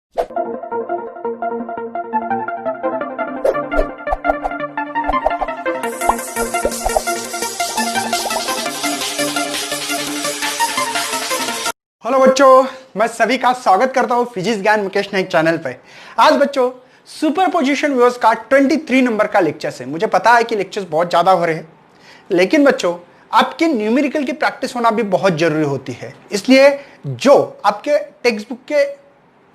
Hello बच्चों, मैं सभी का स्वागत करता हूं फिजिक्स ज्ञान मुकेश नाइक चैनल पे। आज बच्चों सुपरपोजिशन व्यूज का 23 नंबर का लेक्चर है। मुझे पता है कि लेक्चर्स बहुत ज्यादा हो रहे हैं, लेकिन बच्चों आपके न्यूमेरिकल की प्रैक्टिस होना भी बहुत जरूरी होती है। इसलिए जो आपके टेक्स्ट बुक के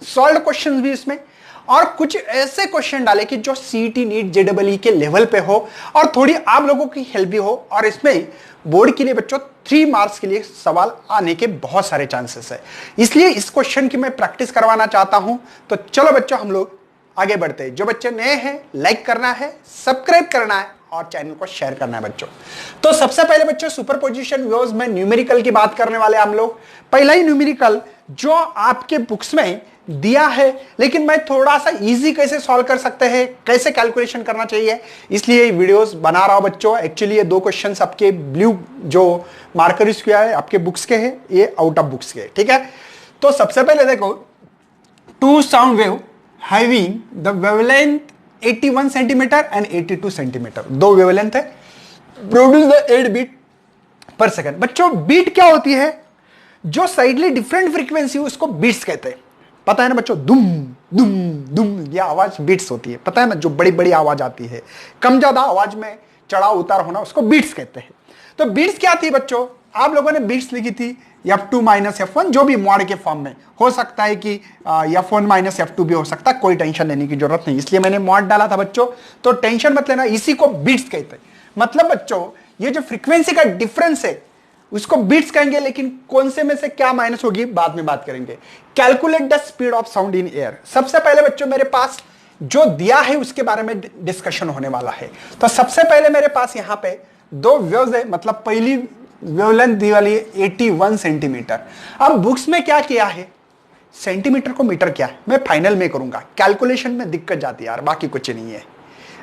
सॉल्व क्वेश्चंस भी इसमें और कुछ ऐसे क्वेश्चन डाले कि जो सीईटी नीट जेईई के लेवल पे हो और थोड़ी आप लोगों की हेल्प भी हो। और इसमें बोर्ड के लिए बच्चों 3 मार्क्स के लिए सवाल आने के बहुत सारे चांसेस है, इसलिए इस क्वेश्चन की मैं प्रैक्टिस करवाना चाहता हूं। तो चलो बच्चों हम लोग आगे बढ़ते हैं। जो बच्चे नए हैं लाइक करना है, सब्सक्राइब करना है और चैनल को शेयर करना है बच्चों। तो सबसे पहले बच्चों सुपरपोजिशन व्यूज में न्यूमेरिकल की बात करने वाले हम लोग। पहला ही न्यूमेरिकल जो आपके बुक्स में दिया है, लेकिन मैं थोड़ा सा इजी कैसे सॉल्व कर सकते हैं, कैसे कैलकुलेशन करना चाहिए, इसलिए वीडियोस बना रहा हूं बच्चों। एक्चुअली ये 2 क्वेश्चंस आपके ब्लू जो मार्कर यूज किया है आपके बुक्स के हैं, ये आउट ऑफ बुक्स के, ठीक है। तो सबसे पहले देखो, 2 sound wave having the wavelength 81 centimetre and 82 centimetre, 2 wavelength है, प्रोड्यूस द 8 बीट पर सेकंड। बच्चों बीट क्या होती है? जो साइडली डिफरेंट फ्रीक्वेंसी उसको बीट्स कहते हैं, पता है ना बच्चों। दुम दुम दुम ये आवाज बीट्स होती है, पता है ना। जो बड़ी बड़ी आवाज आती है, कम ज्यादा आवाज में चढ़ाव उतार होना, उसको बीट्स कहते हैं। तो बीट्स क्या थी बच्चों? आप लोगों ने बीट्स लिखी थी F2 माइनस F1, जो भी मॉड के फॉर्म में हो सकता है कि F1 माइनस F2 भी हो सकता है, कोई टेंशन लेने की जरूरत नहीं, इसलिए मैंने मॉड डाला था बच्चों। तो टेंशन मत लेना, इसी को बीट्स कहते हैं। मतलब बच्चों ये जो फ्रीक्वेंसी का डिफरेंस है उसको बीट्स कहेंगे, लेकिन कौन से में से क्या माइनस होगी बाद में बात करेंगे। Calculate the speed of sound in air. सबसे पहले बच्चों मेरे पास जो दिया है उसके बारे में डिस्कशन होने वाला है। तो सबसे पहले मेरे पास यहां पे 2 वेव्स है, मतलब पहली वेवलेंथ दी वाली है 81 सेंटीमीटर। अब बुक्स में क्या किया है, सेंटीमीटर को मीटर क्या है मैं फाइनल में करूंगा, कैलकुलेशन में दिक्कत जाती है यार, बाकी कुछ नहीं है।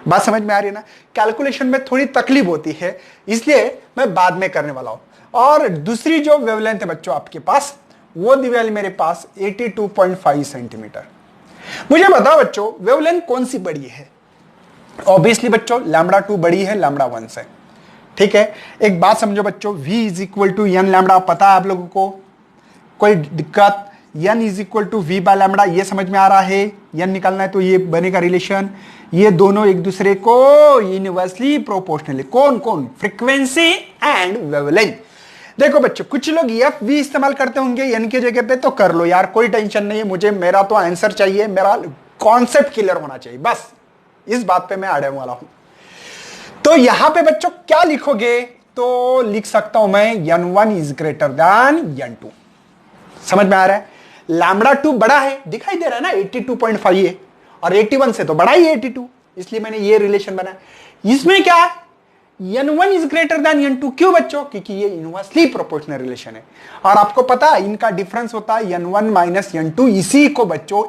बात समझ में आ रही है ना? कैलकुलेशन में थोड़ी तकलीफ होती है, इसलिए मैं बाद में करने वाला हूं। और दूसरी जो वेवलेंथ है बच्चों आपके पास, वो दी वाली मेरे पास 82.5 सेंटीमीटर। मुझे बताओ बच्चों वेवलेंथ कौन सी बड़ी है? ऑब्वियसली बच्चों λ2 बड़ी है λ1 से, ठीक है। एक बात समझो बच्चों, v is equal to n lambda, पता है आप लोगों को, कोई दिक्कत? n is equal to v by lambda, ये समझ में आ रहा है। n निकालना है तो ये बनेगा रिलेशन, ये दोनों एक दूसरे को यूनिवर्सली प्रोपोर्शनली। कौन कौन? Frequency and wavelength. देखो बच्चों कुछ लोग एफ वी इस्तेमाल करते होंगे एन के जगह पे, तो कर लो यार, कोई टेंशन नहीं है। मुझे मेरा तो आंसर चाहिए, मेरा कॉन्सेप्ट क्लियर होना चाहिए, बस इस बात पे मैं अड़े वाला हूं। तो यहां पे बच्चों क्या लिखोगे? तो लिख सकता हूं मैं n1 is greater than n2। समझ में आ रहा है? λ2 बड़ा है, दिखाई दे रहा है ना, 82.5 है, और 81 से तो बड़ा ही है 82, इसलिए मैंने ये रिलेशन बनाया। इसमें क्या है? n1 is greater than n2। क्यों बच्चों? क्योंकि ये इनवर्सली प्रोपोर्शनल रिलेशन है, और आपको पता है इनका डिफरेंस होता है n1 माइनस n2। इसी को बच्चों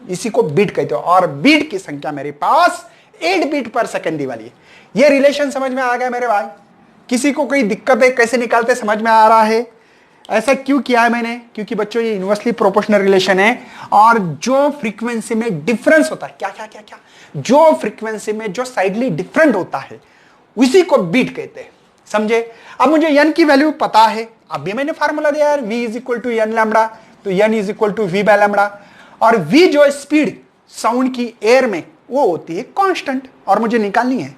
इसी को बीट कहते हो, और बीट की संख्या मेरे पास 8 बीट पर सेकेंड वाली है। ये रिलेशन समझ में आ गया मेरे भाई? किसी को कोई दिक्कत है कैसे निकालते, समझ में आ रहा है? ऐसा क्यों किया है मैंने? क्योंकि बच्चों ये इनवर्सली प्रोपोर्शनल रिलेशन है, और जो फ्रीक्वेंसी में डिफरेंस होता है, क्या क्या क्या क्या, जो फ्रीक्वेंसी में जो साइडली डिफरेंट होता है उसी को बीट कहते हैं, समझे? अब मुझे n की वैल्यू पता है, अभी मैंने फार्मूला दिया है, v is equal to n lambda, तो n is equal to v by lambda. और v जो स्पीड साउंड की एयर में वो होती है कांस्टेंट, और मुझे निकालनी है।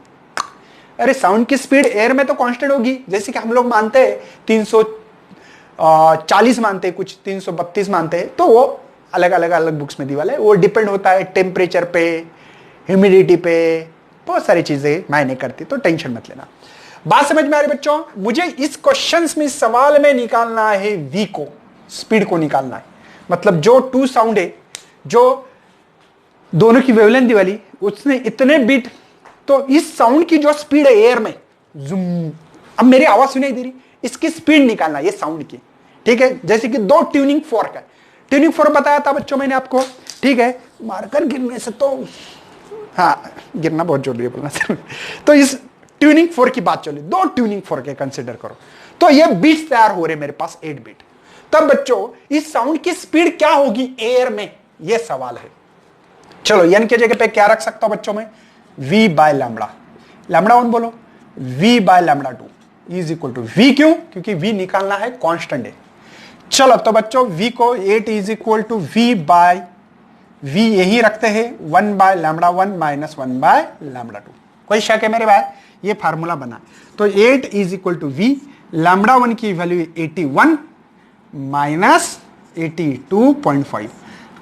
अरे साउंड की स्पीड एयर में तो कांस्टेंट होगी, जैसे कि हम लोग मानते हैं 340 मानते हैं, कुछ 332 मानते हैं, तो वो अलग अलग बुक्स में दी वाला है। वो डिपेंड होता है टेम्परेचर पे, ह्यूमिडिटी पे, बहुत सारी चीजें मायने करती, तो टेंशन मत लेना। बात समझ में आ रही बच्चों? मुझे इस क्वेश्चंस में, इस सवाल में निकालना है v को, स्पीड को निकालना है। मतलब जो 2 साउंड है, जो दोनों की वेवलेंथ दी वाली, उसने इतने बीट, तो इस साउंड की जो स्पीड है एयर में, जूम, अब मेरी आवाज सुनाई दे रही, इसकी स्पीड निकालना ये साउंड की, ठीक है। जैसे कि 2 ट्यूनिंग फोर्क है, ट्यूनिंग फोर्क बताया था बच्चों मैंने आपको, ठीक है। मारकर गिरने से तो, हाँ गिरना बहुत जरूरी है बोलना सर। तो इस ट्यूनिंग फोर्क की बात चली, 2 ट्यूनिंग फोर्क है कंसिडर करो, तो ये बीट्स तैयार हो रहे मेरे पास 8 बीट। तब बच्चों इस साउंड की स्पीड क्या होगी एयर में, ये सवाल है। चलो n के जगह पे क्या रख सकता हूं बच्चों में, v बाय लैम्बडा, लैम्बडा 1 बोलो, v by lambda 2 is equal to v, क्यों, क्योंकि v निकालना है, कांस्टेंट है। चलो तो बच्चों v को 8 is equal to v by v यही रखते हैं 1 by lambda 1 minus 1 by lambda 2। कोई शक है मेरे भाई, ये फार्मूला बना। तो 8 is equal to v, lambda 1 की वैल्यू 81 माइनस 82.5,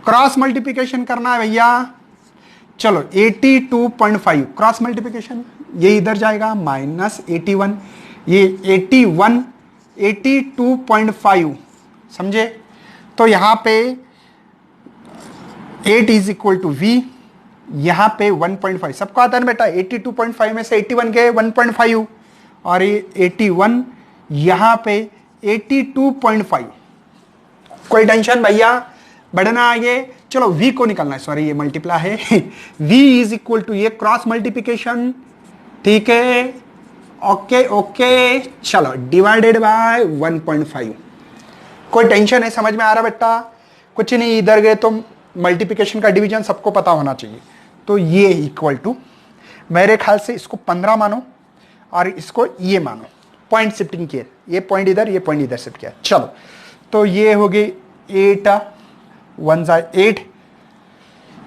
क्रॉस मल्टीप्लिकेशन करना है भैया। चलो 82.5 क्रॉस मल्टीप्लिकेशन, ये इधर जाएगा माइनस 81, ये 81 82.5, समझे। तो यहां पे 8 इज इक्वल टू v, यहां पे 1.5, सबको आता है ना बेटा, 82.5 में से 81 गए 1.5 और ये 81 यहां पे 82.5। कोई टेंशन भैया, बढ़ना आगे। चलो v को निकालना है, सॉरी ये मल्टीप्लाई है v इज इक्वल टू ये क्रॉस मल्टीप्लिकेशन, ठीक है, ओके ओके। चलो डिवाइडेड बाय 1.5। कोई टेंशन है, समझ में आ रहा बेटा, कुछ नहीं, इधर गए तो मल्टीप्लिकेशन का डिवीजन सबको पता होना चाहिए। तो ये इक्वल टू, मेरे ख्याल से इसको 15 मानो और इसको ये मानो, पॉइंट शिफ्टिंग किए, ये पॉइंट इधर शिफ्ट किया। चलो तो ये हो गई 8 1 8,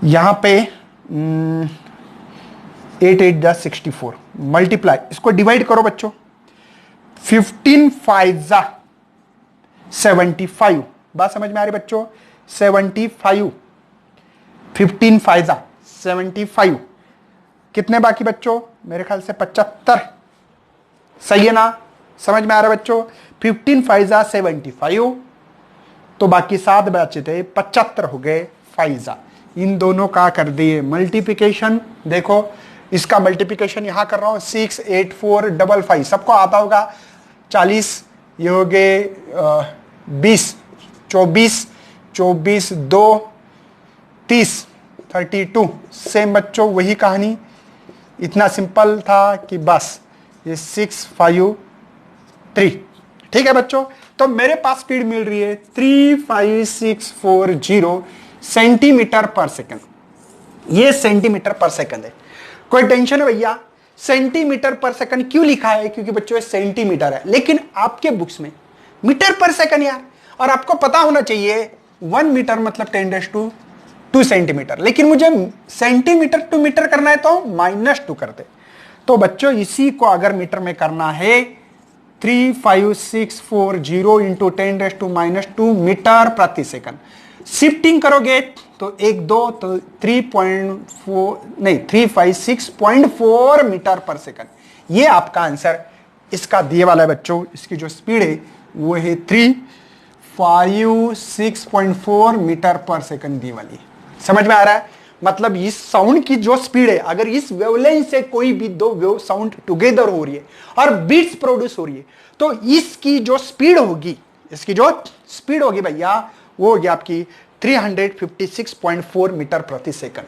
यहां पे 8 8 64, मल्टीप्लाई, इसको डिवाइड करो बच्चों, 15 5 75, बात समझ में आ रही बच्चों, 75, 15 5 75, कितने बाकी बच्चों, मेरे ख्याल से 75, सही है ना, समझ में आ रहा है बच्चों। 15 5 75, तो बाकी 7 बचे थे, 75 हो गए 5, इन दोनों का कर दिए मल्टीप्लिकेशन। देखो इसका मल्टीप्लिकेशन यहां कर रहा हूं, 6 8 4 5 5, सबको आता होगा, 40, ये हो गए 20, 24 24 2 30 32, सेम बच्चों वही कहानी, इतना सिंपल था कि बस ये 6 5 3, ठीक है बच्चों। तो मेरे पास स्पीड मिल रही है 35640 सेंटीमीटर पर सेकंड, ये सेंटीमीटर पर सेकंड है। कोई टेंशन है भैया, सेंटीमीटर पर सेकंड क्यों लिखा है, क्योंकि बच्चों ये सेंटीमीटर है, लेकिन आपके बुक्स में मीटर पर सेकंड यार, और आपको पता होना चाहिए 1 मीटर मतलब 10⁻² सेंटीमीटर, लेकिन मुझे सेंटीमीटर टू मीटर करना है तो -2 करते। तो बच्चों इसी को अगर मीटर में करना है 35640 इंटू 10⁻² मीटर प्रति सेकंड, शिफ्टिंग करोगे तो 1 2 तो 356.4 मीटर पर सेकंड, ये आपका आंसर इसका दिए वाला है बच्चों। इसकी जो स्पीड है वो है 356.4 मीटर पर सेकंड दी वाली, समझ में आ रहा है। मतलब इस साउंड की जो स्पीड है, अगर इस वेवलेंथ से कोई भी दो वेव साउंड टुगेदर हो रही है और बीट्स प्रोड्यूस हो रही है, तो इसकी जो स्पीड होगी, इसकी जो स्पीड होगी भैया, वो होगी आपकी 356.4 मीटर प्रति सेकंड।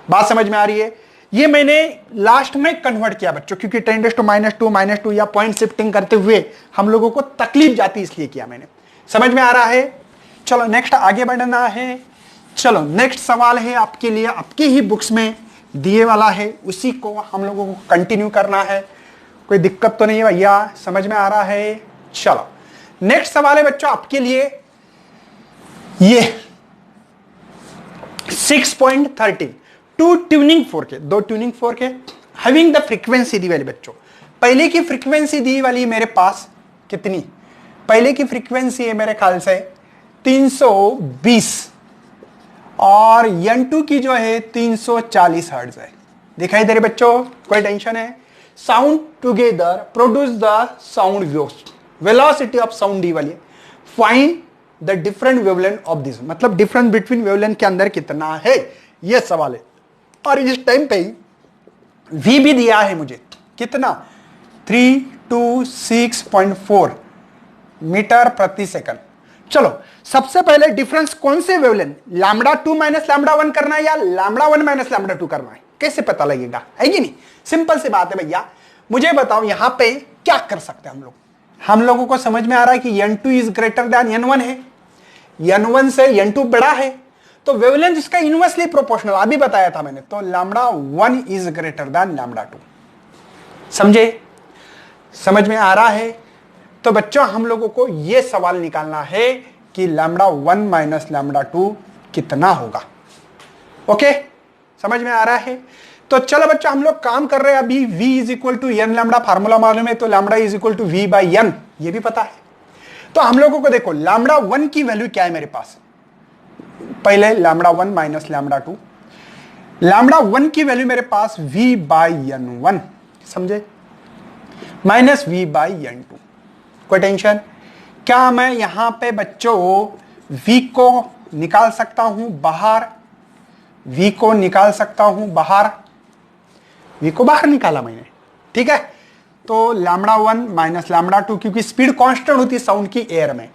बात समझ में आ रही है। ये मैंने लास्ट में कन्वर्ट किया बच्चों, क्योंकि 10⁻² या पॉइंट शिफ्टिंग करते हुए हम लोगों को तकलीफ जाती, इसलिए किया मैंने। समझ में आ रहा है। चलो नेक्स्ट आगे बढ़ना है। चलो नेक्स्ट सवाल है आपके लिए, आपकी ही बुक्स में दिए वाला है, उसी को हम लोगों को कंटिन्यू करना है। कोई दिक्कत तो नहीं है भैया, समझ में आ रहा है। चलो नेक्स्ट सवाल है बच्चों आपके लिए, ये 6.13 टू ट्यूनिंग फोर्क है, 2 ट्यूनिंग फोर्क है, हैविंग द फ्रीक्वेंसी दी वाली बच्चों। पहले की फ्रीक्वेंसी दी वाली मेरे पास कितनी, पहले की फ्रीक्वेंसी है मेरे ख्याल से 320 और N2 की जो है 340 हर्ट्ज है। दिखाई दे रहे बच्चों, कोई टेंशन है। Sound together produce the sound waves, velocity of sound दी वाली, find the different wavelength of this, मतलब डिफरेंस बिटवीन वेवलेंथ के अंदर कितना है, यह सवाल है। और इस टाइम पे V भी दिया है मुझे, कितना 326.4 मीटर प्रति सेकंड। चलो सबसे पहले डिफरेंस कौन से वेवलेंथ, λ2 माइनस λ1 करना है या λ1 माइनस λ2 करना है, कैसे पता लगेगा, है कि नहीं। सिंपल सी बात है भैया। मुझे बताओ यहां पे क्या कर सकते हैं हम लोगों को समझ में आ रहा है कि N2 is greater than N1 है, N1 से N2 बड़ा है, तो वेवलेंथ इसका इनवर्सली प्रोपोर्शनल, अभी बताया था मैंने। तो lambda 1 is greater than lambda 2। समझे? समझ में आ रहा है? तो बच्चों हम लोगों को यह सवाल निकालना है कि लैम्बडा 1 माइनस लैम्बडा 2 कितना होगा। ओके, समझ में आ रहा है? तो चलो बच्चों हम लोग काम कर रहे हैं अभी। v is equal to N lambda formula मालूम है, तो lambda is equal to v by N, ये भी पता है। तो हम लोगों को देखो लैम्बडा 1 की वैल्यू क्या है मेरे पास। पहले लैम्बडा 1 माइनस लैम्बडा 2, लैम्बडा 1 की वैल्यू मेरे पास v बाई एन 1, समझे, माइनस v बाई एन 2। कोई टेंशन? क्या मैं यहां पे बच्चों v को निकाल सकता हूं बाहर, v को निकाल सकता हूं बाहर, v को बाहर निकाला मैंने, ठीक है। तो लैम्बडा 1 माइनस लैम्बडा 2, क्योंकि स्पीड कांस्टेंट होती है साउंड की एयर में।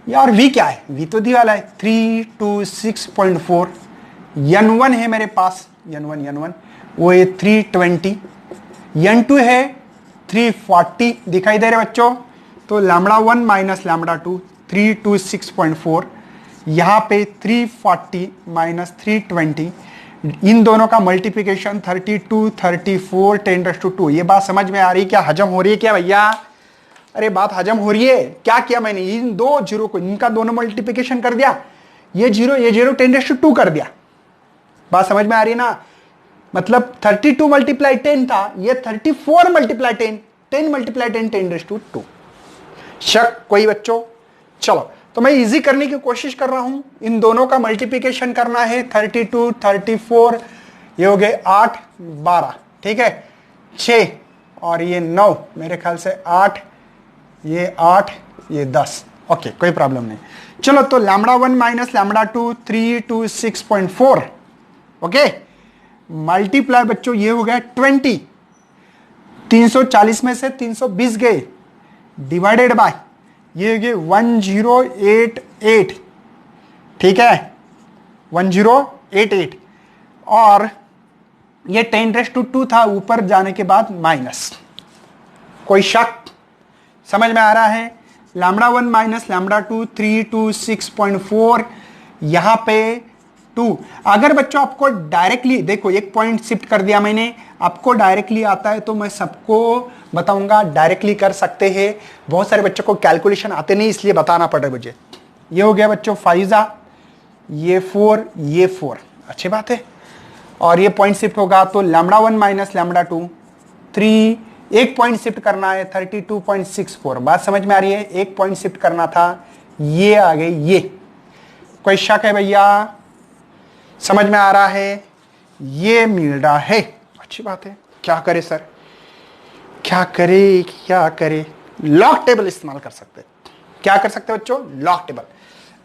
यार v क्या है? v तो दिया वाला है 326.4, n1 है मेरे पास, n1 वो है 320, n2 है 340, दिखाई दे रहे बच्चों। तो लैम्बडा 1 माइनस लैम्बडा 2 326.4, यहां पे 340 माइनस 320, इन दोनों का मल्टीप्लिकेशन 32 34 10⁻²। ये बात समझ में आ रही? क्या हजम हो रही है क्या भैया? अरे बात हजम हो रही है। क्या किया मैंने? इन दो जीरो को, इनका दोनों मल्टीप्लिकेशन कर दिया, ये जीरो 10⁻² कर दिया। बात समझ में आ रही है ना? मतलब 32 मल्टीप्लाई 10 था, ये 34 मल्टीप्लाई 10, 10 मल्टीप्लाई 10 10⁻²। शक कोई बच्चों? चलो तो मैं इजी करने की कोशिश कर रहा हूं। इन दोनों का मल्टीप्लिकेशन करना है 32 34, ये हो गए 8 12, ठीक है, 6 और ये 9, मेरे ख्याल से 8, ये 8, ये 10। ओके, कोई प्रॉब्लम नहीं। चलो तो lambda 1 minus lambda 2 326.4, okay, multiply बच्चों ये हो गया 20, 340 में से 320 गए, डिवाइडेड बाय ये 1088, ठीक है, 1088, और ये 10⁻² था, ऊपर जाने के बाद माइनस। कोई शक? समझ में आ रहा है? लैम्बडा 1 माइनस लैम्बडा 2 326.4, यहां पे 2। अगर बच्चों आपको डायरेक्टली देखो, एक पॉइंट शिफ्ट कर दिया मैंने, आपको डायरेक्टली आता है तो मैं सबको बताऊंगा डायरेक्टली कर सकते हैं। बहुत सारे बच्चों को कैलकुलेशन आते नहीं, इसलिए बताना पड़ रहा है मुझे। ये हो गया बच्चों 5 ये 4, ये 4, अच्छी बात है। और ये पॉइंट शिफ्ट होगा तो लैम्बडा 1 माइनस लैम्बडा 2 3, एक पॉइंट शिफ्ट करना है 32.64। बात समझ में आ रही है? एक पॉइंट शिफ्ट करना था, ये आ गए ये। कोई शक है भैया? समझ में आ रहा है? ये मिल रहा है, अच्छी बात है। क्या करे सर, क्या करे, क्या करे? लॉग टेबल इस्तेमाल कर सकते हैं। क्या कर सकते हैं बच्चों? Log table,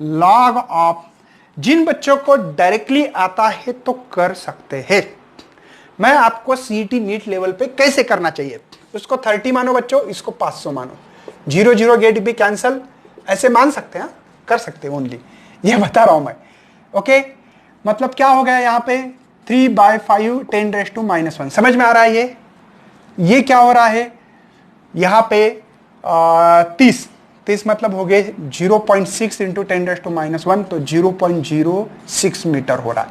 log of. जिन बच्चों को डायरेक्टली आता है तो कर सकते हैं। मैं आपको सीईटी नीट लेवल पे कैसे करना चाहिए, उसको 30 मानो बच्चों, इसको 500 मानो, 0 0 गेट भी कैंसल, ऐसे मान सकते हैं, कर सकते हैं ओनली, ये बता रहा हूं मैं। ओके, मतलब क्या हो गया यहाँ पे 3/5 10⁻⁻1। समझ में आ रहा है? ये क्या हो रहा है यहाँ पे 30 मतलब हो गए 0.6 इंटू 10⁻⁻1, तो 0.06 मीटर हो रहा है।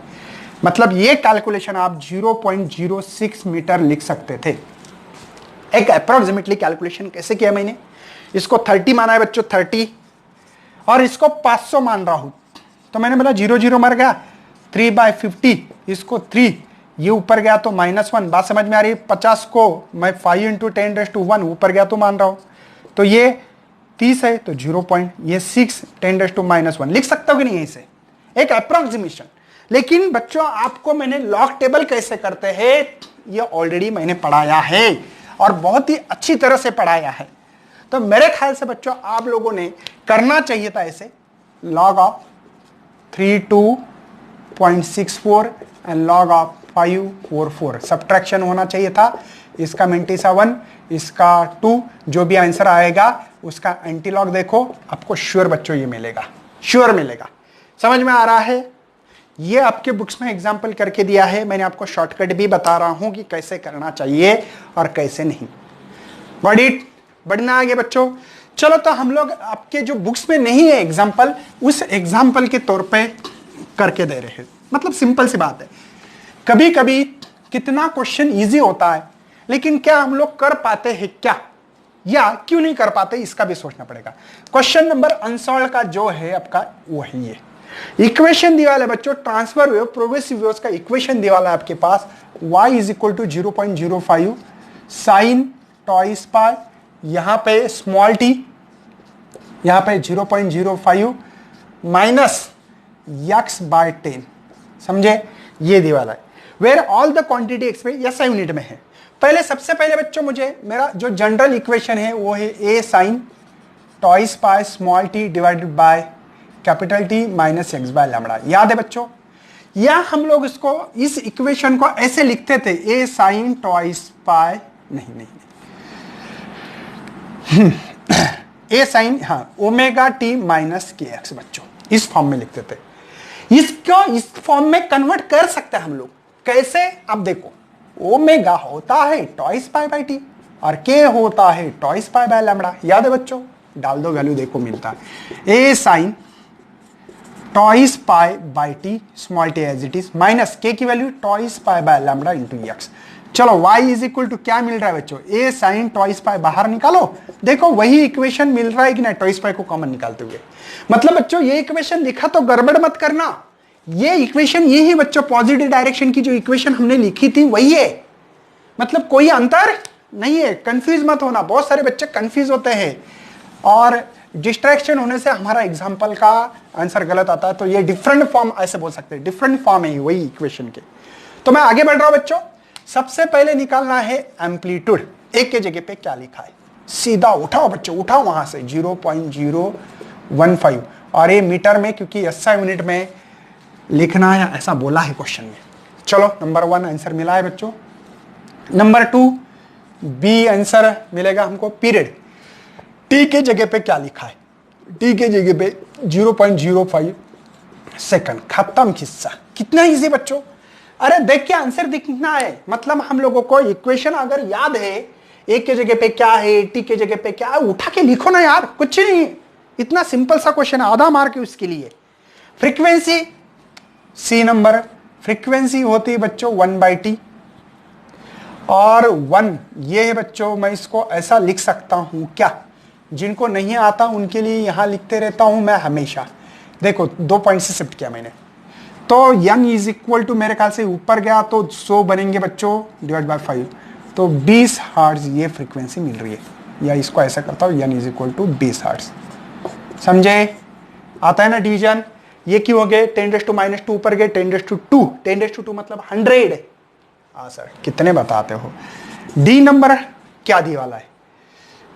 मतलब ये कैलकुलेशन आप 0.06 मीटर लिख सकते थे। एक अप्रोक्सीमेटली कैलकुलेशन कैसे किया मैंने? इसको 30 माना है बच्चों, 30, और इसको 500 मान रहा हूं, तो मैंने बोला 0 0 मर गया, 3/50, इसको 3, ये ऊपर गया तो -1। बात समझ में आ रही है? 50 को मैं 5 इंटू 10⁻1 ऊपर गया तो मान रहा हूं, तो ये 30 है तो 0.6 10⁻⁻1 लिख सकता हूं कि नहीं? इसे एक अप्रोक्सीमेशन। लेकिन बच्चों आपको मैंने लॉग टेबल कैसे करते हैं ये ऑलरेडी मैंने पढ़ाया है, और बहुत ही अच्छी तरह से पढ़ाया है। तो मेरे ख्याल से बच्चों आप लोगों ने करना चाहिए था ऐसे, log of 32.64 and log of 544, subtraction होना चाहिए था। इसका मेंटिसा 1, इसका 2, जो भी आंसर आएगा उसका एंटीलॉग देखो, आपको श्योर बच्चों ये मिलेगा, श्योर मिलेगा। समझ में आ रहा है? ये आपके बुक्स में एग्जाम्पल करके दिया है, मैंने आपको शॉर्टकट भी बता रहा हूं कि कैसे करना चाहिए और कैसे नहीं। बढ़ना आगे बच्चों। चलो तो हम लोग आपके जो बुक्स में नहीं है एग्जाम्पल, उस एग्जाम्पल के तौर पे करके दे रहे हैं। मतलब सिंपल सी बात है, कभी कभी कितना क्वेश्चन इजी होता है लेकिन क्या हम लोग कर पाते हैं क्या, या क्यों नहीं कर पाते, इसका भी सोचना पड़ेगा। क्वेश्चन नंबर अनसॉल्व का जो है आपका वही है। इक्वेशन दिया है बच्चों, ट्रांसफर वेव प्रोग्रेसिव वेव्स का इक्वेशन दिया है आपके पास, y is equal to 0.05 sine twice pi, यहां पे स्मॉल t, यहां पे 0.05 माइनस x बाय 10, समझे, ये दिया है। Where all the quantity express SI unit में है। पहले सबसे पहले बच्चों मुझे मेरा जो जनरल इक्वेशन है वो है a sine twice pi small t divided by capital T minus x by lambda. याद है बच्चों, या हम लोग इसको इस इक्वेशन को ऐसे लिखते थे a साइन टॉइस पाई, नहीं a साइन, हाँ, ओमेगा t माइनस के एक्स, बच्चों इस फॉर्म में लिखते थे। इसको इस फॉर्म में कन्वर्ट कर सकते हैं हम लोग, कैसे, अब देखो, ओमेगा होता है टॉइस पाई बाय टी और के होता है टॉइस पाई बाय लैम्बडा। याद है बच्चों, डाल दो वैल्यू, देखो मिलता है a sine twice pi by T small T as it is minus k की value twice pi by lambda into x. चलो y इज इक्वल टू क्या मिल रहा है बच्चों, a साइन टॉइस पाई बाहर निकालो, देखो वही इक्वेशन मिल रहा है कि नहीं, टॉइस पाई को कॉमन निकालते हुए। मतलब बच्चों ये इक्वेशन लिखा तो गड़बड़ मत करना, ये इक्वेशन ये ही बच्चों पॉजिटिव डायरेक्शन की जो इक्वेशन हमने लिखी थी वही है, मतलब कोई अंतर नहीं है, कंफ्यूज मत होना। बहुत सारे बच्चे कंफ्यूज होते हैं और डिस्ट्रैक्शन होने से हमारा एग्जाम्पल का आंसर गलत आता है। तो ये डिफरेंट फॉर्म ऐसे बोल सकते हैं, डिफरेंट फॉर्म है वही इक्वेशन के। तो मैं आगे बढ़ रहा हूं बच्चों, सबसे पहले निकालना है एम्पलीट्यूड। एक के जगह पे क्या लिखा है, सीधा उठाओ बच्चों, उठाओ वहां से 0.015, और ये मीटर में क्योंकि SI यूनिट में लिखना है ऐसा बोला है क्वेश्चन में। चलो नंबर 1 आंसर मिला है बच्चों। नंबर 2 बी आंसर मिलेगा हमको, पीरियड। टी के जगह पे क्या लिखा है, टी के जगह पे 0.05 सेकंड, खत्म किस्सा। कितना इजी बच्चों, अरे देख के आंसर दिखना है। मतलब हम लोगों को इक्वेशन अगर याद है, एक के जगह पे क्या है, टी के जगह पे क्या है, उठा के लिखो ना यार, कुछ नहीं, इतना सिंपल सा क्वेश्चन, आधा मार्क है उसके लिए। फ्रीक्वेंसी सी नंबर, फ्रीक्वेंसी होती है बच्चों 1/t, और 1 ये है बच्चों, मैं इसको ऐसा लिख सकता हूं क्या, जिनको नहीं आता उनके लिए यहां लिखते रहता हूं मैं हमेशा। देखो 2 पॉइंट से शिफ्ट किया मैंने, तो n इज इक्वल टू मेरे ख्याल से ऊपर गया तो 100 बनेंगे बच्चों डिवाइड बाय 5, तो 20 हर्ट्ज ये फ्रीक्वेंसी मिल रही है। या इसको ऐसा करता हूं n is equal to 20 hertz, समझे, आता है ना डिवीजन। ये क्यों हो गए 10⁻² ऊपर गए 10⁻², 10⁻² मतलब 100। हाँ सर कितने बताते हो। डी नंबर क्या दी वाला है,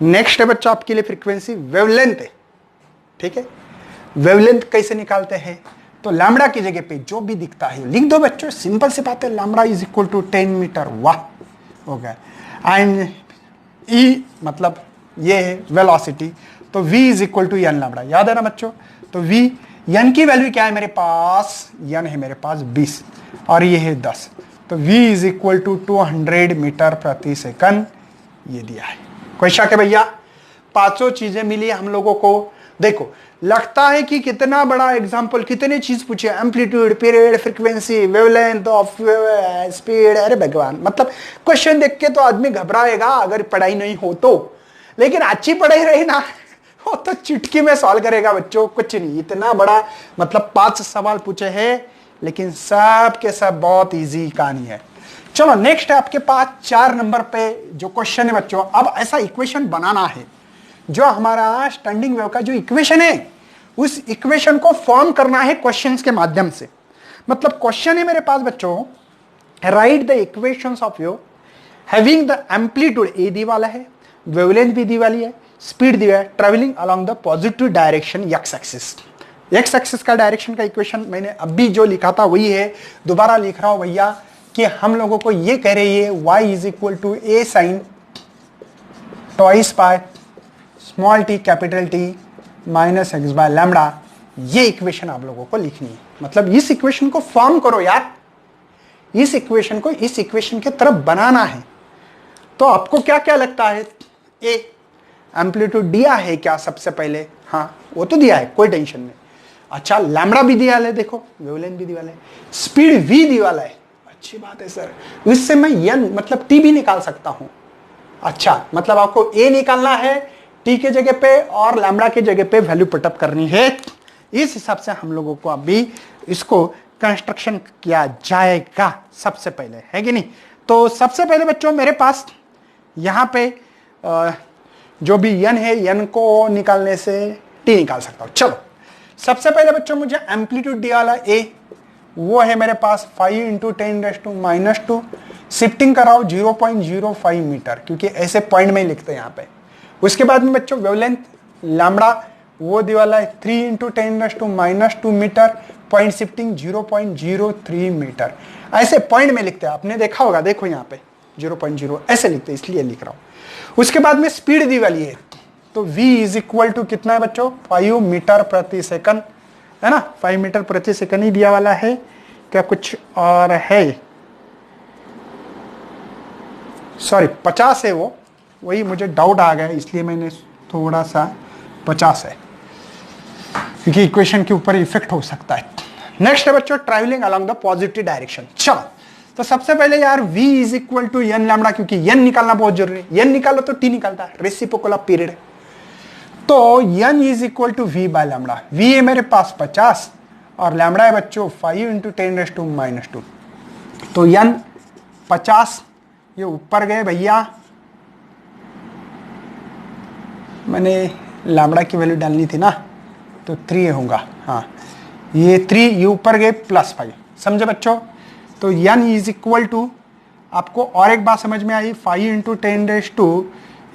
नेक्स्ट है बच्चा आपके लिए फ्रीक्वेंसी वेवलेंथ है, ठीक है। वेवलेंथ कैसे निकालते हैं, तो लैम्बडा की जगह पे जो भी दिखता है लिख दो बच्चों, सिंपल से बात है। Lambda is equal to 10 metre, वाह हो गया। एंड ई मतलब ये है वेलोसिटी, तो v is equal to N lambda, याद है ना बच्चों। तो v n की वैल्यू क्या है मेरे पास, n है मेरे पास 20 और ये है 10, तो v is equal to 200 metre प्रति सेकंड, ये दिया है। कोई शक है भैया, पांचों चीजें मिली हम लोगों को। देखो लगता है कि कितना बड़ा एग्जांपल, कितने चीज पूछे, amplitude, period, frequency, wavelength of speed, अरे भगवान, मतलब क्वेश्चन देख के तो आदमी घबराएगा अगर पढ़ाई नहीं हो तो, लेकिन अच्छी पढ़ाई रही ना वो तो चुटकी में सॉल्व करेगा बच्चों, कुछ नहीं। इतना बड़ा मतलब 5 सवाल पूछे हैं, लेकिन सब के सब बहुत इजी कहानी है। चलो नेक्स्ट है आपके पास 4 नंबर पे जो क्वेश्चन है बच्चों। अब ऐसा इक्वेशन बनाना है जो हमारा स्टैंडिंग वेव का जो इक्वेशन है, उस इक्वेशन को फॉर्म करना है क्वेश्चंस के माध्यम से। मतलब क्वेश्चन है मेरे पास बच्चों, write the equations of wave having the amplitude, A दी वाला है, वेवलेंथ भी दी वाली है, स्पीड दी है, travelling along the positive direction x axis. X axis का डायरेक्शन का इक्वेशन मैंने अभी जो लिखा था वही है, दोबारा लिख रहा हूं भैया कि हम लोगों को ये कह रही है y is equal to a sine twice by small t capital T minus x by lambda. ये इक्वेशन आप लोगों को लिखनी है। मतलब इस इक्वेशन को फॉर्म करो यार, इस इक्वेशन को इस इक्वेशन के तरफ बनाना है। तो आपको क्या क्या लगता है, ए एम्पलीट्यूड दिया है क्या सबसे पहले, हाँ वो तो दिया है, कोई टेंशन नहीं। अच्छा लैम्बडा भी दिया है, देखो वेवलेंथ भी दिया है, स्पीड v दिया है। अच्छी बात है सर, इससे मैं n मतलब t भी निकाल सकता हूं। अच्छा मतलब आपको a निकालना है t के जगह पे और लैम्बडा के जगह पे वैल्यू पुटअप करनी है। इस हिसाब से हम लोगों को अभी इसको कंस्ट्रक्शन किया जाएगा सबसे पहले, है कि नहीं। तो सबसे पहले बच्चों मेरे पास यहां पे जो भी n है, n को निकालने से t निकाल सकता हूं। चलो सबसे पहले बच्चों मुझे एम्पलीट्यूड दिया वाला a, वो है मेरे पास 5 इंटू 10⁻²। शिफ्टिंग कराओ 0.05 मीटर, क्योंकि ऐसे पॉइंट में ही लिखते हैं यहाँ पे। उसके बाद में बच्चों वेवलेंथ लैम्बडा वो दिया वाला है 3 into 10⁻² metre, point shifting 0.03 metre. ऐसे पॉइंट में लिखते हैं, आपने देखा होगा, देखो यहाँ पे 0.0 ऐसे लिखते हैं, इसलिए लिख रहा हूं। उसके बाद में स्पीड दी वाली है, तो v इज इक्वल टू कितना है बच्चों, 5 मीटर प्रति सेकंड, है ना। 5 मीटर प्रति सेकंड ही दिया वाला है, क्या कुछ और है, सॉरी 50 है वो, वही मुझे डाउट आ गया इसलिए मैंने थोड़ा सा 50 है, क्योंकि इक्वेशन के ऊपर इफेक्ट हो सकता है। नेक्स्ट है बच्चों travelling along the positive direction. चलो तो सबसे पहले यार v is equal to n lambda, क्योंकि n निकालना बहुत जरूरी है, n निकालो तो t निकालता है, रेसिप्रोकल ऑफ पीरियड। तो n is equal to v by lambda, v है मेरे पास 50 और लैम्बडा है बच्चों 5 इंटू 10⁻²। तो n 50, ये ऊपर गए भैया, मैंने लैम्बडा की वैल्यू डालनी थी ना, तो 3 होगा, हाँ ये 3, ये ऊपर गए +5, समझे बच्चों। तो n इज इक्वल टू, आपको और एक बात समझ में आई, 5 इंटू 10⁻²,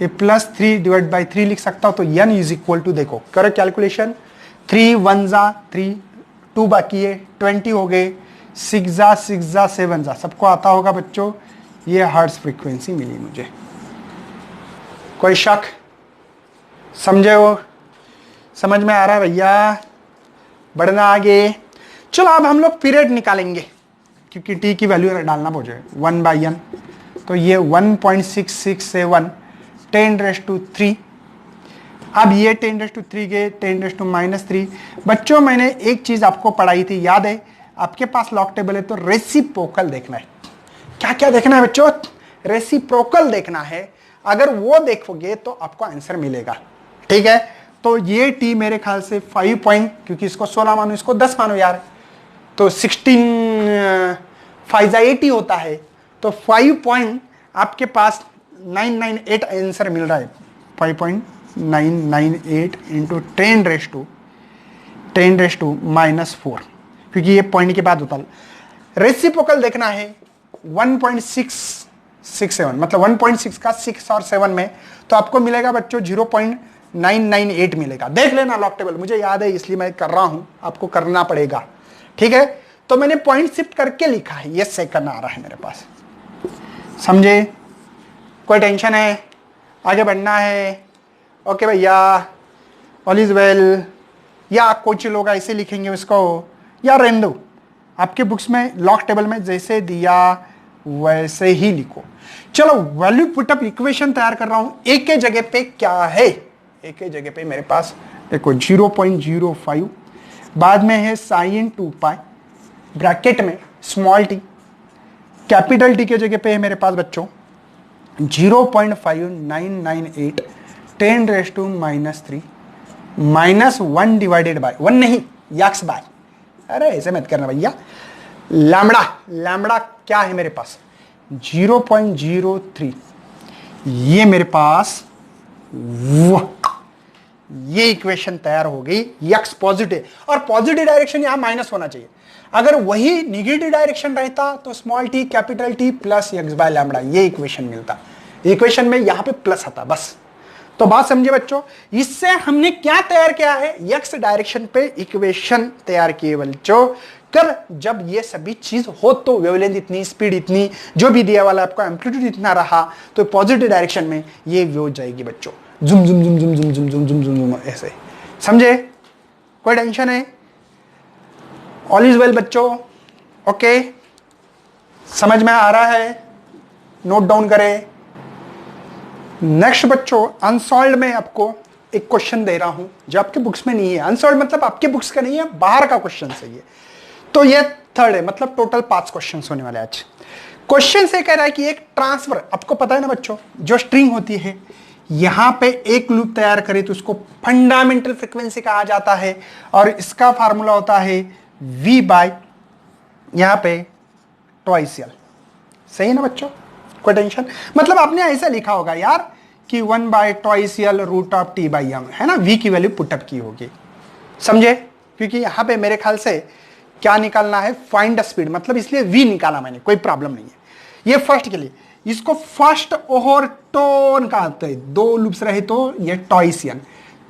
ये +3 डिवाइड बाई 3 लिख सकता हूं। तो n इज इक्वल टू, देखो करो कैलकुलेशन, 3 1 जा 3, 2 बाकी है 20 हो गए, 6 जा 7 जा, सबको आता होगा बच्चों, ये हर्ट्ज फ्रीक्वेंसी मिली मुझे। कोई शक, समझे हो, समझ में आ रहा है भैया, बढ़ना आगे। चलो अब हम लोग पीरियड निकालेंगे, क्योंकि t की वैल्यू डालना पड़े 1/n, तो ये 1.667 10⁻3। अब ये 10⁻3 के 10⁻³ बच्चों, मैंने एक चीज आपको पढ़ाई थी, याद है, आपके पास लॉग टेबल है तो रेसिप्रोकल देखना है। क्या क्या देखना है बच्चों, रेसिप्रोकल देखना है। अगर वो देखोगे तो आपको आंसर मिलेगा, ठीक है। तो ये t मेरे ख्याल से 5 पॉइंट, क्योंकि इसको 16 मानो, इसको 10 मानो यार, तो 16 5 80 होता है, तो 5 पॉइंट आपके पास 998 आंसर मिल रहा है। 5.998 इंटू 10⁻⁻⁴, क्योंकि ये पॉइंट के बाद होता है। रेसिप्रोकल देखना है 1.667, मतलब 1.6 का 6 और 7 में, तो आपको मिलेगा बच्चों 0.998 मिलेगा। देख लेना लॉग टेबल, मुझे याद है इसलिए मैं कर रहा हूं, आपको करना पड़ेगा, ठीक है। तो मैंने पॉइंट शिफ्ट करके लिखा है, ये सेकंड आ रहा है मेरे पास, समझे। कोई टेंशन है, आगे बढ़ना है, ओके भैया, ऑल इज वेल। या कुछ लोग ऐसे लिखेंगे उसको, या रहने दो, आपके बुक्स में लॉग टेबल में जैसे दिया वैसे ही लिखो। चलो वैल्यू पुटअप इक्वेशन तैयार कर रहा हूं। एक के जगह पे क्या है, एक के जगह पे मेरे पास देखो 0.05, बाद में है sin 2π, ब्रैकेट में स्मॉल t, कैपिटल T के जगह पे है मेरे पास बच्चों 0.5998 10⁻³ -1 डिवाइडेड बाय 1 नहीं, यक्स बाय, अरे ऐसे मत करना भैया। लैम्बडा, लैम्बडा क्या है मेरे पास 0.03, ये मेरे पास ये इक्वेशन तैयार हो गई, यक्स पॉजिटिव, और पॉजिटिव डायरेक्शन यहां माइनस होना चाहिए। अगर वही निगेटिव डायरेक्शन रहता तो small t capital T plus यक्स बाय लैम्बडा, ये इक्वेशन मिलता। इक्वेशन में यहां पे प्लस आता बस। तो बात समझे बच्चों, इससे हमने क्या तैयार किया है, यक्स डायरेक्शन पे इक्वेशन तैयार किए बच्चों। कर जब ये सभी चीज हो तो वेवलेंथ इतनी, स्पीड इतनी, जो भी दिया वाला आपको एम्पलीट्यूड इतना रहा, तो पॉजिटिव डायरेक्शन में ये वेव जाएगी बच्चों, जुम जुम जुम जुम जुम जुम जुम जुम जुम जुम ऐसे, समझे। कोई टेंशन है, ऑल इज वेल बच्चों, ओके, समझ में आ रहा है, नोट डाउन करें। नेक्स्ट बच्चों अनसॉल्व में आपको एक क्वेश्चन दे रहा हूं जो आपके बुक्स में नहीं है, आंसर मतलब आपके बुक्स का नहीं है, बाहर का क्वेश्चन सही है। तो ये थर्ड है, मतलब टोटल 5 क्वेश्चन होने वाले आज। क्वेश्चन से कह रहा है कि एक ट्रांसफर, आपको पता है ना बच्चों, जो स्ट्रिंग होती है यहां पे एक लूप तैयार करे तो उसको फंडामेंटल फ्रीक्वेंसी कहा जाता है, और इसका फार्मूला होता है V बाय यहां पे ट्वाइस एल। सही है ना बच्चों, कोई टेंशन, मतलब आपने ऐसा लिखा होगा यार कि 1 by twice L root of T by M, है ना, V की वैल्यू पुटअप की होगी, समझे, क्योंकि यहां पे मेरे ख्याल से क्या निकालना है, फाइंड द स्पीड, मतलब इसलिए V निकाला मैंने, कोई प्रॉब्लम नहीं है। ये फर्स्ट के लिए, इसको फर्स्ट ओवरटोन कहते हैं, 2 लूप्स रहे तो ये टॉइसियन,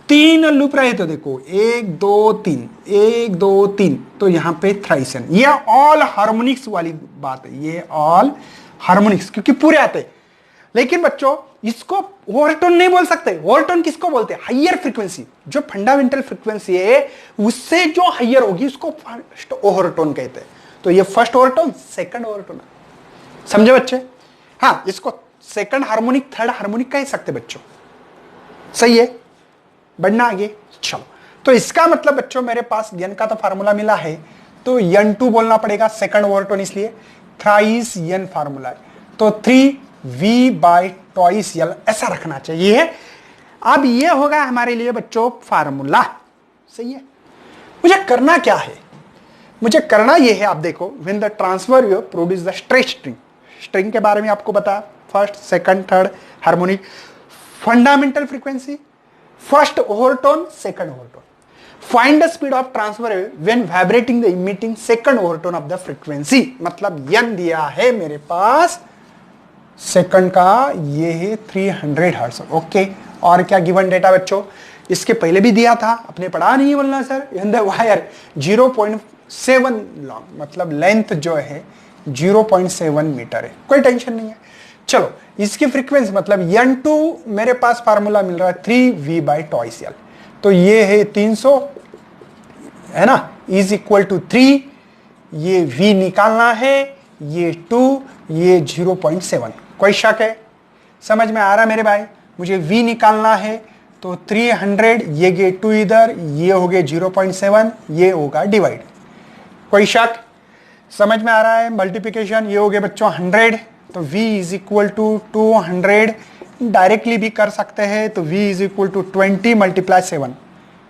3 लूप रहे तो देखो 1 2 3 1 2 3, तो यहां पे थ्राइसियन। ये ऑल हार्मोनिक्स वाली बात है, ये ऑल हार्मोनिक्स क्योंकि पूरे आते हैं। लेकिन बच्चों इसको ओवरटोन नहीं बोल सकते, ओवरटोन किसको बोलते हैं, हाइयर फ्रीक्वेंसी, जो फंडामेंटल फ्रीक्वेंसी है उससे जो हाइयर होगी उसको फर्स्ट ओवरटोन कहते हैं। तो ये फर्स्ट ओवरटोन, सेकंड ओवरटोन, समझे बच्चे। हाँ, इसको सेकंड हार्मोनिक, थर्ड हार्मोनिक कह सकते बच्चों, सही है, बढ़ना आगे चलो। तो इसका मतलब बच्चों मेरे पास यन का तो फार्मूला मिला है, तो यन 2 बोलना पड़ेगा, सेकंड ओवरटोन इसलिए थ्राइस यन फार्मूला है, तो 3V बाय ट्वाइस यल ऐसा रखना चाहिए। अब ये होगा हमारे लिए बच्चों फार्मूला, सही है। मुझे करना क्या है, मुझे करना ये है, आप देखो, when the transfer wave produce the straight string, string के बारे में आपको बता, first second third harmonic, fundamental frequency, first overtone, second overtone, find the speed of transfer wave when vibrating the emitting second overtone of the frequency, मतलब यन दिया है मेरे पास second का, ये है 300 हर्ट्ज, ओके। और क्या गिवन डेटा बच्चों, इसके पहले भी दिया था, आपने पढ़ा नहीं बोलना sir, in the wire 0.7 long, मतलब लेंथ जो है 0.7 मीटर है, कोई टेंशन नहीं है। चलो इसकी फ्रीक्वेंसी मतलब n2 मेरे पास फार्मूला मिल रहा है 3V बाई ट्वाइस एल, तो ये है 300, है ना, इज इक्वल टू 3, ये V निकालना है, ये 2, ये 0.7, कोई शक है, समझ में आ रहा है मेरे भाई, मुझे V निकालना है, तो 300, ये गे 2 इधर, ये हो गए 0.7, ये होगा डिवाइड, कोई शक, समझ में आ रहा है, मल्टीप्लिकेशन, ये हो गए बच्चों 100, तो V is equal to 200, directly भी कर सकते हैं, तो V is equal to 20 multiply 7,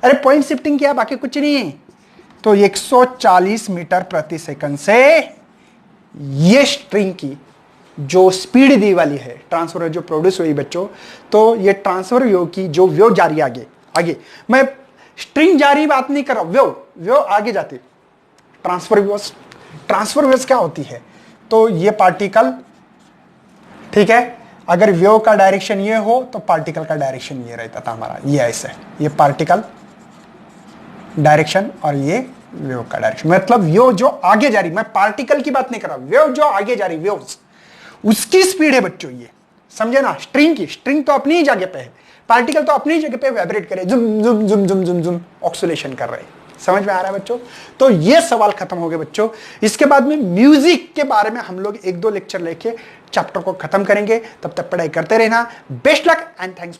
अरे पॉइंट शिफ्टिंग किया, बाकी कुछ नहीं है, तो 140 मीटर प्रति सेकंड से ये स्ट्रिंग की जो स्पीड दी वाली है, ट्रांसफर जो प्रोड्यूस हुई बच्चों, तो ये ट्रांसफर वेव की जो वेव जा रही है आगे आगे, मैं स्ट्रिंग जा रही बात नहीं कर रहा, वेव आगे जाती, ट्रांसफर वेव्स क्या होती है, तो ये पार्टिकल, ठीक है, अगर वेव का डायरेक्शन ये हो तो पार्टिकल का डायरेक्शन ये रहता था हमारा, ये ऐसे, ये पार्टिकल डायरेक्शन और ये वेव का डायरेक्शन, मतलब वेव जो आगे जा रही, मैं पार्टिकल की बात नहीं कर रहा, वेव जो आगे जा रही, वेव्स उसकी स्पीड है बच्चों, ये समझे ना, स्ट्रिंग की, स्ट्रिंग तो अपनी ही जगह पे है, पार्टिकल तो अपनी जगह पे वाइब्रेट करे, जुम जुम जुम जुम जुम जुम ऑक्सीलेशन कर रहे हैं, समझ में आ रहा है बच्चों। तो ये सवाल खत्म हो गए बच्चों, इसके बाद में म्यूजिक के बारे में हम लोग 1-2 लेक्चर लेके चैप्टर को खत्म करेंगे, तब तक पढ़ाई करते रहना, बेस्ट लक एंड थैंक्स।